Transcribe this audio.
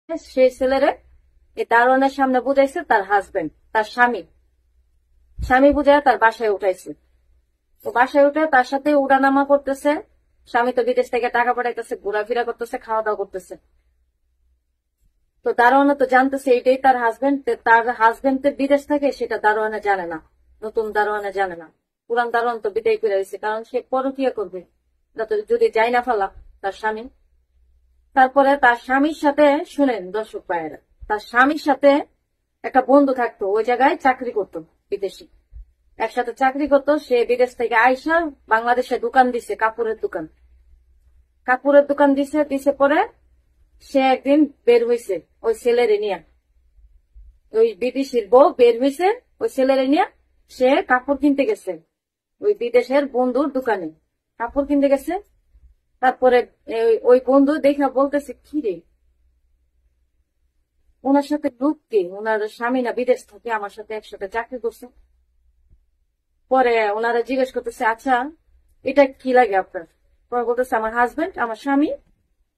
সেই ছেলেরে এই দারোয়ানের সামনে বুঝাইছে তার হাজবেন্ড, তার স্বামী। স্বামী বুঝায় তার বাসায় উঠাইছে। তো বাসায় উঠে তার সাথে উড়ানামা করতেছে। স্বামী তো বিদেশ থেকে টাকা পাঠাইতেছে, ঘোরাফেরা করতেছে, খাওয়া দাওয়া করতেছে। তো দারোয়ানা তো জানতেছে এইটাই তার হাজবেন্ড। তার হাজবেন্ড বিদেশ থাকে সেটা দারোয়ানা জানে না, নতুন দারোয়ানা জানে না। পুরান দারোয়ান তো বিদায় করে দিয়েছে, কারণ সে পরকীয়া করবে যদি যাই না ফেলা তার স্বামী। তারপরে তার স্বামীর সাথে, শুনেন দর্শক ভাইয়েরা, তার স্বামীর সাথে একটা বন্ধু থাকতো, ওই জায়গায় চাকরি করতো, বিদেশি একসাথে চাকরি করতো। সে বিদেশ থেকে আইসা বাংলাদেশে দোকান দিছে, কাপড়ের দোকান। কাপড়ের দোকান দিছে পরে সে একদিন বের হইছে ওই ছেলেরে নিয়ে, ওই বিদেশির বউ বের হইছে ওই ছেলেরে নিয়ে। সে কাপড় কিনতে গেছে ওই বিদেশের বন্ধুর দোকানে, কাপড় কিনতে গেছে। তারপরে ওই বন্ধু দেখা বলতেছে, কি রে, ওনার সাথে লোক কে? ওনার স্বামী না বিদেশ থেকে আমার সাথে একসাথে চাকরি করছে। পরে ওনারা জিজ্ঞেস করতেছে, আচ্ছা এটা কি লাগে আপনার? পরে বলতেছে, আমার হাজবেন্ড, আমার স্বামী।